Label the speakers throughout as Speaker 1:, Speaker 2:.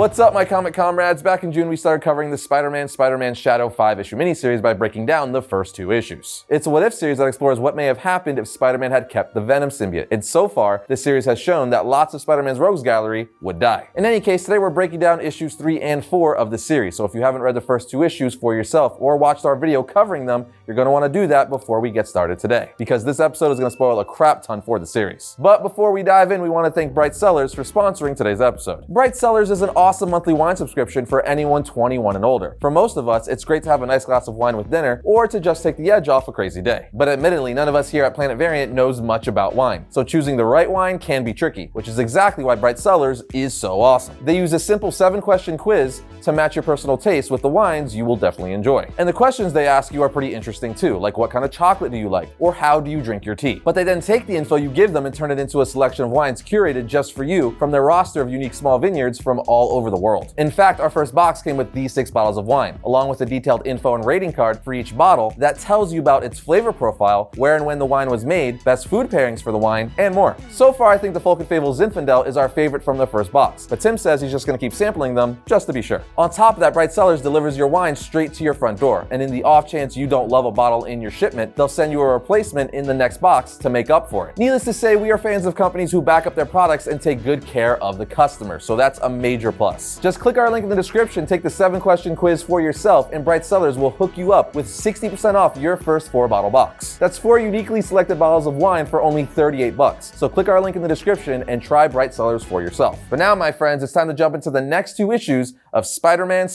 Speaker 1: What's up, my comic comrades? Back in June, we started covering the Spider-Man Shadow 5-issue miniseries by breaking down the first 2 issues. It's a what-if series that explores what may have happened if Spider-Man had kept the Venom symbiote, and so far, this series has shown that lots of Spider-Man's rogues gallery would die. In any case, today we're breaking down issues 3 and 4 of the series, so if you haven't read the first 2 issues for yourself or watched our video covering them, you're going to want to do that before we get started today, because this episode is going to spoil a crap ton for the series. But before we dive in, we want to thank Bright Cellars for sponsoring today's episode. Bright Cellars is an awesome monthly wine subscription for anyone 21 and older. For most of us, it's great to have a nice glass of wine with dinner or to just take the edge off a crazy day. But admittedly, none of us here at Planet Variant knows much about wine, so choosing the right wine can be tricky, which is exactly why Bright Cellars is so awesome. They use a simple 7-question quiz to match your personal taste with the wines you will definitely enjoy. And the questions they ask you are pretty interesting too, like what kind of chocolate do you like, or how do you drink your tea? But they then take the info you give them and turn it into a selection of wines curated just for you from their roster of unique small vineyards from all over the world. In fact, our first box came with these 6 bottles of wine, along with a detailed info and rating card for each bottle that tells you about its flavor profile, where and when the wine was made, best food pairings for the wine, and more. So far, I think the Folk and Fable Zinfandel is our favorite from the first box, but Tim says he's just going to keep sampling them just to be sure. On top of that, Bright Cellars delivers your wine straight to your front door, and in the off chance you don't love a bottle in your shipment, they'll send you a replacement in the next box to make up for it. Needless to say, we are fans of companies who back up their products and take good care of the customer, so that's a major plus. Just click our link in the description, take the 7-question quiz for yourself, and Bright Cellars will hook you up with 60% off your first 4-bottle box. That's 4 uniquely selected bottles of wine for only $38. So click our link in the description and try Bright Cellars for yourself. But now, my friends, it's time to jump into the next 2 issues of Spider-Man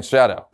Speaker 1: Shadow.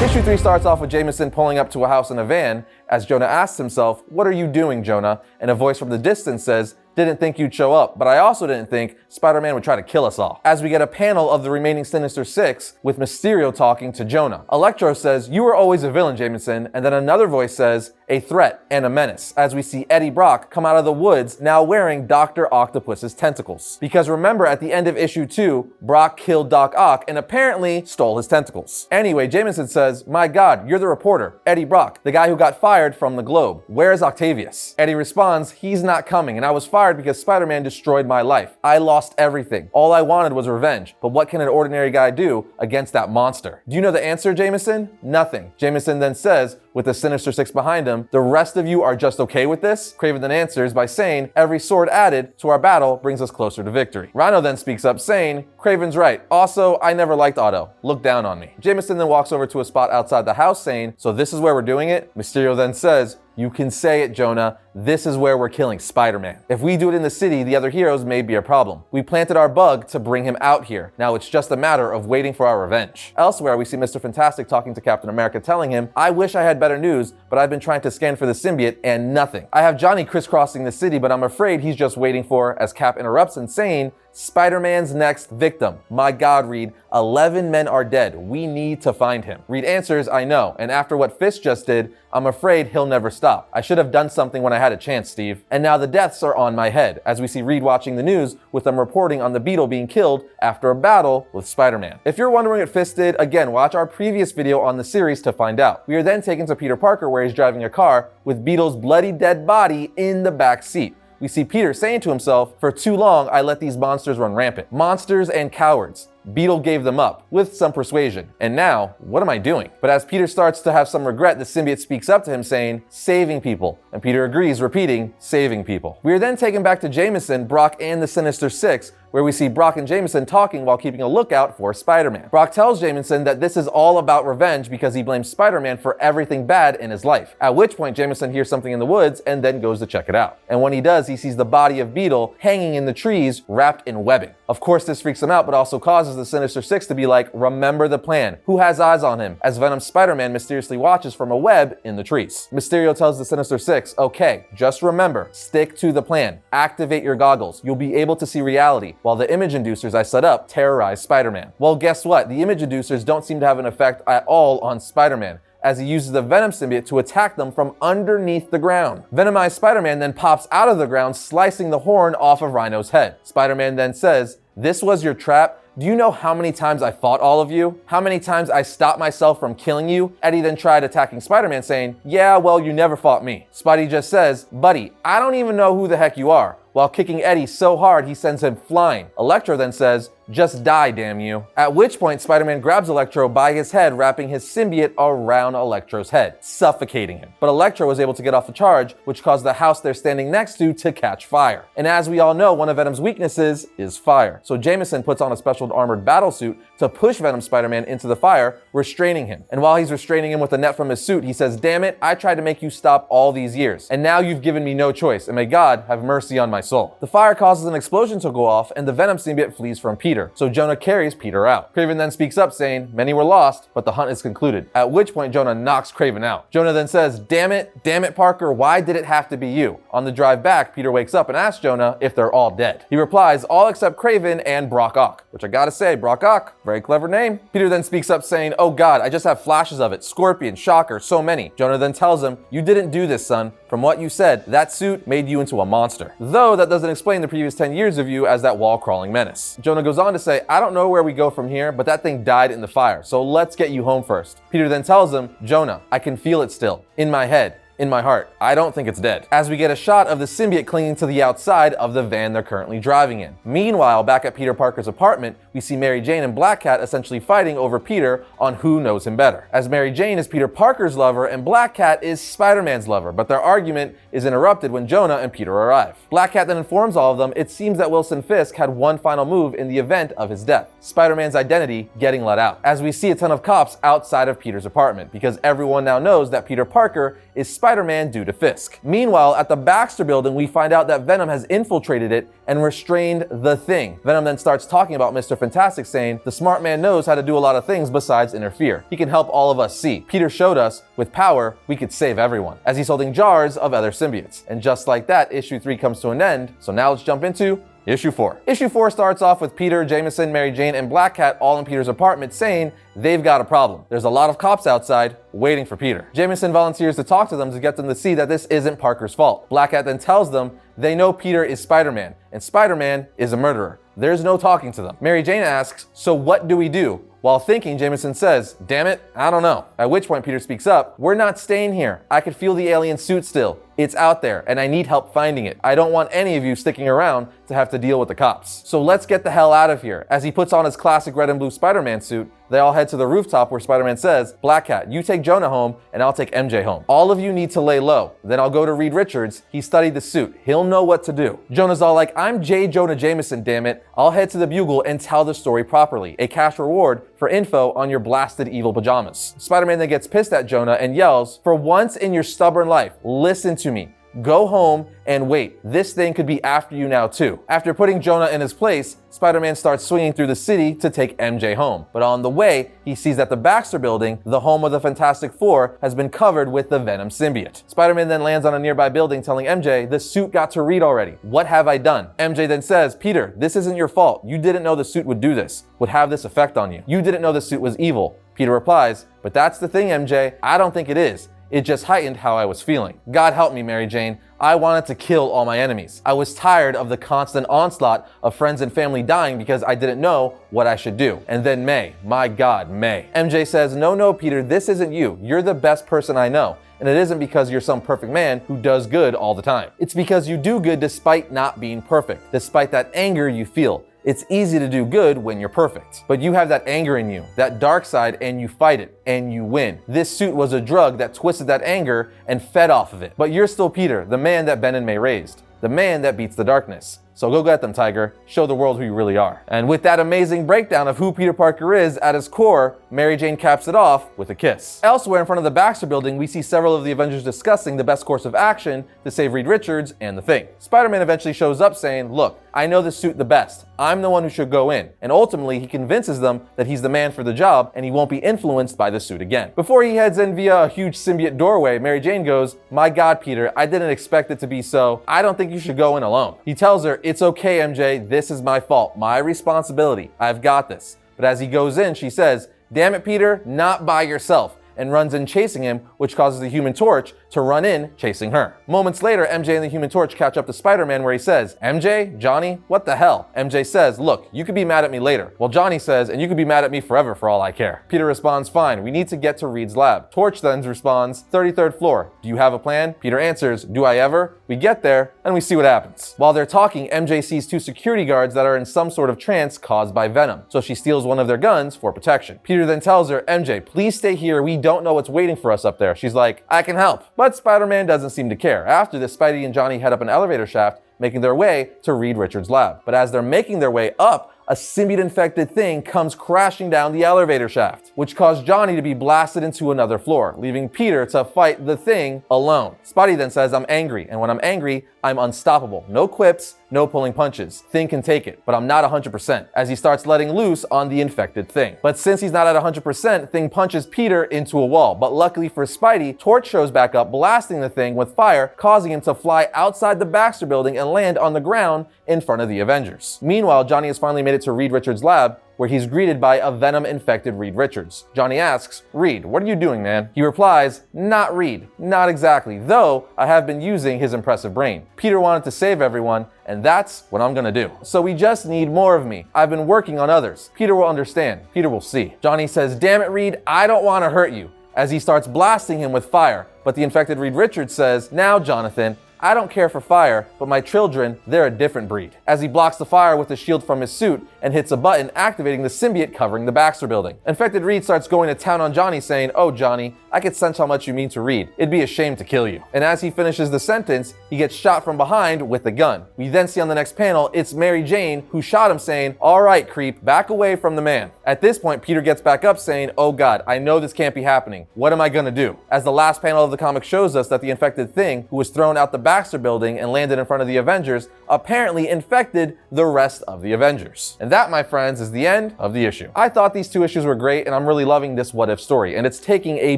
Speaker 1: Issue 3 starts off with Jameson pulling up to a house in a van as Jonah asks himself, "What are you doing, Jonah?" And a voice from the distance says, "Didn't think you'd show up, but I also didn't think Spider-Man would try to kill us all." As we get a panel of the remaining Sinister Six with Mysterio talking to Jonah. Electro says, "You were always a villain, Jameson," and then another voice says, "A threat and a menace," as we see Eddie Brock come out of the woods now wearing Dr. Octopus's tentacles. Because remember, at the end of issue 2, Brock killed Doc Ock and apparently stole his tentacles. Anyway, Jameson says, "My God, you're the reporter, Eddie Brock, the guy who got fired from the Globe. Where's Octavius?" Eddie responds, "He's not coming, and I was fired because Spider-Man destroyed my life. I lost everything. All I wanted was revenge. But what can an ordinary guy do against that monster?" Do you know the answer, Jameson? Nothing. Jameson then says, with the Sinister Six behind him, "The rest of you are just okay with this?" Kraven then answers by saying, "Every sword added to our battle brings us closer to victory." Rhino then speaks up saying, "Kraven's right. Also, I never liked Otto. Look down on me." Jameson then walks over to a spot outside the house saying, "So this is where we're doing it?" Mysterio then says, "You can say it, Jonah. This is where we're killing Spider-Man. If we do it in the city, the other heroes may be a problem. We planted our bug to bring him out here. Now it's just a matter of waiting for our revenge." Elsewhere, we see Mr. Fantastic talking to Captain America telling him, "I wish I had better news, but I've been trying to scan for the symbiote and nothing. I have Johnny crisscrossing the city, but I'm afraid he's just waiting for," as Cap interrupts and saying, "Spider-Man's next victim. My God, Reed, 11 men are dead. We need to find him." Reed answers, "I know, and after what Fisk just did, I'm afraid he'll never stop. I should have done something when I had a chance, Steve. And now the deaths are on my head," as we see Reed watching the news with them reporting on the Beetle being killed after a battle with Spider-Man. If you're wondering what Fisk did, again, watch our previous video on the series to find out. We are then taken to Peter Parker where he's driving a car with Beetle's bloody dead body in the back seat. We see Peter saying to himself, "For too long, I let these monsters run rampant. Monsters and cowards. Beetle gave them up, with some persuasion. And now, what am I doing?" But as Peter starts to have some regret, the symbiote speaks up to him saying, "Saving people." And Peter agrees, repeating, "Saving people." We are then taken back to Jameson, Brock, and the Sinister Six, where we see Brock and Jameson talking while keeping a lookout for Spider-Man. Brock tells Jameson that this is all about revenge because he blames Spider-Man for everything bad in his life. At which point Jameson hears something in the woods and then goes to check it out. And when he does, he sees the body of Beetle hanging in the trees wrapped in webbing. Of course, this freaks him out, but also causes the Sinister Six to be like, "Remember the plan. Who has eyes on him?" as Venom Spider-Man mysteriously watches from a web in the trees. Mysterio tells the Sinister Six, "Okay, just remember, stick to the plan. Activate your goggles. You'll be able to see reality, while the image inducers I set up terrorize Spider-Man." Well, guess what? The image inducers don't seem to have an effect at all on Spider-Man, as he uses the Venom symbiote to attack them from underneath the ground. Venomized Spider-Man then pops out of the ground, slicing the horn off of Rhino's head. Spider-Man then says, "This was your trap? Do you know how many times I fought all of you? How many times I stopped myself from killing you?" Eddie then tried attacking Spider-Man saying, "Yeah, well, you never fought me." Spidey just says, "Buddy, I don't even know who the heck you are. while kicking Eddie so hard he sends him flying. Electro then says, "Just die, damn you." At which point, Spider-Man grabs Electro by his head, wrapping his symbiote around Electro's head, suffocating him. But Electro was able to get off the charge, which caused the house they're standing next to catch fire. And as we all know, one of Venom's weaknesses is fire. So Jameson puts on a special armored battlesuit to push Venom Spider-Man into the fire, restraining him. And while he's restraining him with a net from his suit, he says, "Damn it, I tried to make you stop all these years, and now you've given me no choice, and may God have mercy on my soul." The fire causes an explosion to go off, and the Venom symbiote flees from Peter. So Jonah carries Peter out. Kraven then speaks up saying, "Many were lost, but the hunt is concluded." At which point Jonah knocks Kraven out. Jonah then says, damn it, Parker, why did it have to be you?" On the drive back, Peter wakes up and asks Jonah if they're all dead. He replies, "All except Kraven and Brock Ock," which I gotta say, Brock Ock, very clever name. Peter then speaks up saying, "Oh God, I just have flashes of it. Scorpion, Shocker, so many." Jonah then tells him, "You didn't do this, son. From what you said, that suit made you into a monster. Though that doesn't explain the previous 10 years of you as that wall-crawling menace." Jonah goes on to say, "I don't know where we go from here, but that thing died in the fire, so let's get you home first." Peter then tells him, "Jonah, I can feel it still, in my head, in my heart. I don't think it's dead." As we get a shot of the symbiote clinging to the outside of the van they're currently driving in. Meanwhile, back at Peter Parker's apartment, we see Mary Jane and Black Cat essentially fighting over Peter on who knows him better. As Mary Jane is Peter Parker's lover and Black Cat is Spider-Man's lover, but their argument is interrupted when Jonah and Peter arrive. Black Cat then informs all of them it seems that Wilson Fisk had one final move in the event of his death: Spider-Man's identity getting let out. As we see a ton of cops outside of Peter's apartment, because everyone now knows that Peter Parker is Spider-Man due to Fisk. Meanwhile, at the Baxter building, we find out that Venom has infiltrated it and restrained the Thing. Venom then starts talking about Mr. Fantastic, saying, "The smart man knows how to do a lot of things besides interfere. He can help all of us see. Peter showed us, with power, we could save everyone," as he's holding jars of other symbiotes. And just like that, issue 3 comes to an end. So now let's jump into Issue 4. Issue 4 starts off with Peter, Jameson, Mary Jane, and Black Cat all in Peter's apartment saying they've got a problem. There's a lot of cops outside waiting for Peter. Jameson volunteers to talk to them to get them to see that this isn't Parker's fault. Black Cat then tells them they know Peter is Spider-Man, and Spider-Man is a murderer. There's no talking to them. Mary Jane asks, "So what do we do?" While thinking, Jameson says, "Damn it, I don't know." At which point Peter speaks up, "We're not staying here. I can feel the alien suit still. It's out there, and I need help finding it. I don't want any of you sticking around to have to deal with the cops. So let's get the hell out of here." As he puts on his classic red and blue Spider-Man suit, they all head to the rooftop where Spider-Man says, "Black Cat, you take Jonah home, and I'll take MJ home. All of you need to lay low. Then I'll go to Reed Richards. He studied the suit. He'll know what to do." Jonah's all like, "I'm J. Jonah Jameson, damn it. I'll head to the Bugle and tell the story properly. A cash reward for info on your blasted evil pajamas." Spider-Man then gets pissed at Jonah and yells, "For once in your stubborn life, listen to me. Go home and wait. This thing could be after you now too." After putting Jonah in his place, Spider-Man starts swinging through the city to take MJ home. But on the way, he sees that the Baxter building, the home of the Fantastic Four, has been covered with the Venom symbiote. Spider-Man then lands on a nearby building telling MJ, "The suit got to Reed already. What have I done?" MJ then says, "Peter, this isn't your fault. You didn't know the suit would do this, would have this effect on you. You didn't know the suit was evil." Peter replies, "But that's the thing, MJ. I don't think it is. It just heightened how I was feeling. God help me, Mary Jane. I wanted to kill all my enemies. I was tired of the constant onslaught of friends and family dying because I didn't know what I should do." And then May, my God, May. MJ says, No, Peter, this isn't you. You're the best person I know. And it isn't because you're some perfect man who does good all the time. It's because you do good despite not being perfect, despite that anger you feel. It's easy to do good when you're perfect. But you have that anger in you, that dark side, and you fight it, and you win. This suit was a drug that twisted that anger and fed off of it. But you're still Peter, the man that Ben and May raised, the man that beats the darkness. So go get them, Tiger. Show the world who you really are. And with that amazing breakdown of who Peter Parker is at his core, Mary Jane caps it off with a kiss. Elsewhere in front of the Baxter building, we see several of the Avengers discussing the best course of action to save Reed Richards and the Thing. Spider-Man eventually shows up saying, "Look, I know this suit the best. I'm the one who should go in." And ultimately, he convinces them that he's the man for the job and he won't be influenced by the suit again. Before he heads in via a huge symbiote doorway, Mary Jane goes, "My God, Peter, I didn't expect it to be so. I don't think you should go in alone." He tells her, "It's okay, MJ. This is my fault. My responsibility. I've got this." But as he goes in, she says, "Damn it, Peter, not by yourself. and runs in chasing him, which causes the Human Torch to run in chasing her. Moments later, MJ and the Human Torch catch up to Spider-Man where he says, "MJ, Johnny, what the hell?" MJ says, "Look, you could be mad at me later." Well, Johnny says, "And you could be mad at me forever for all I care." Peter responds, "Fine, we need to get to Reed's lab." Torch then responds, "33rd floor. Do you have a plan?" Peter answers, "Do I ever?" We get there, and we see what happens. While they're talking, MJ sees two security guards that are in some sort of trance caused by Venom, so she steals one of their guns for protection. Peter then tells her, "MJ, please stay here. We don't know what's waiting for us up there." She's like, "I can help." But Spider-Man doesn't seem to care. After this, Spidey and Johnny head up an elevator shaft, making their way to Reed Richards' lab. But as they're making their way up, a symbiote-infected thing comes crashing down the elevator shaft, which caused Johnny to be blasted into another floor, leaving Peter to fight the thing alone. Spidey then says, "I'm angry, and when I'm angry, I'm unstoppable. No quips, no pulling punches. Thing can take it, but I'm not 100%, as he starts letting loose on the infected thing. But since he's not at 100%, Thing punches Peter into a wall. But luckily for Spidey, Torch shows back up, blasting the Thing with fire, causing him to fly outside the Baxter building and land on the ground in front of the Avengers. Meanwhile, Johnny has finally made it to Reed Richards' lab, where he's greeted by a Venom-infected Reed Richards. Johnny asks, "Reed, what are you doing, man?" He replies, "Not Reed, not exactly, though I have been using his impressive brain. Peter wanted to save everyone, and that's what I'm gonna do. So we just need more of me. I've been working on others. Peter will understand. Peter will see." Johnny says, "Damn it, Reed, I don't want to hurt you," as he starts blasting him with fire. But the infected Reed Richards says, "Now, Jonathan, I don't care for fire, but my children, they're a different breed," as he blocks the fire with the shield from his suit and hits a button activating the symbiote covering the Baxter building. Infected Reed starts going to town on Johnny, saying, "Oh, Johnny, I could sense how much you mean to Reed. It'd be a shame to kill you." And as he finishes the sentence, he gets shot from behind with a gun. We then see on the next panel, it's Mary Jane who shot him, saying, "All right, creep, back away from the man." At this point, Peter gets back up saying, "Oh God, I know this can't be happening. What am I gonna do?" As the last panel of the comic shows us that the infected Thing, who was thrown out the Baxter building and landed in front of the Avengers, apparently infected the rest of the Avengers. And that, my friends, is the end of the issue. I thought these two issues were great, and I'm really loving this What If story, and it's taking a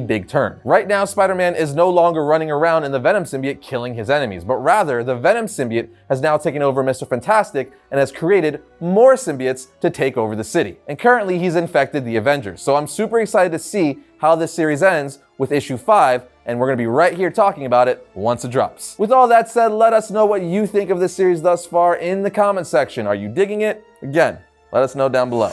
Speaker 1: big turn. Right now, Spider-Man is no longer running around in the Venom symbiote killing his enemies, but rather the Venom symbiote has now taken over Mr. Fantastic and has created more symbiotes to take over the city. And currently, he's infected the Avengers. So I'm super excited to see how this series ends with issue 5, and we're going to be right here talking about it once it drops. With all that said, let us know what you think of this series thus far in the comment section. Are you digging it? Again, let us know down below.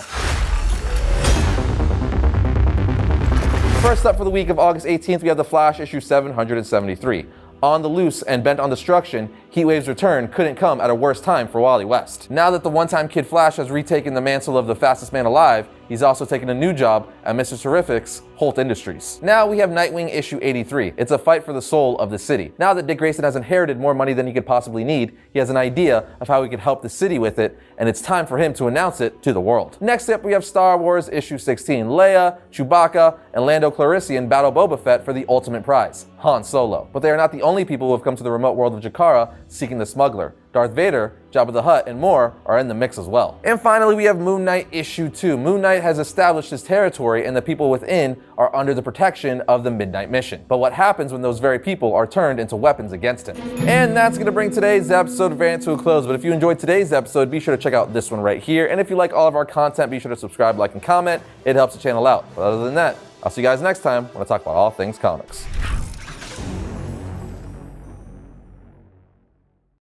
Speaker 1: First up for the week of August 18th, we have The Flash issue 773. On the loose and bent on destruction, Heatwave's return couldn't come at a worse time for Wally West. Now that the one-time Kid Flash has retaken the mantle of the fastest man alive, he's also taken a new job at Mr. Terrific's Holt Industries. Now we have Nightwing issue 83. It's a fight for the soul of the city. Now that Dick Grayson has inherited more money than he could possibly need, he has an idea of how he could help the city with it, and it's time for him to announce it to the world. Next up, we have Star Wars issue 16. Leia, Chewbacca, and Lando Calrissian battle Boba Fett for the ultimate prize, Han Solo. But they are not the only people who have come to the remote world of Jakara seeking the smuggler. Darth Vader, Jabba the Hutt, and more are in the mix as well. And finally, we have Moon Knight issue 2. Moon Knight has established his territory, and the people within are under the protection of the Midnight Mission. But what happens when those very people are turned into weapons against him? And that's going to bring today's episode of Variant to a close. But if you enjoyed today's episode, be sure to check out this one right here. And if you like all of our content, be sure to subscribe, like, and comment. It helps the channel out. But other than that, I'll see you guys next time when I talk about all things comics.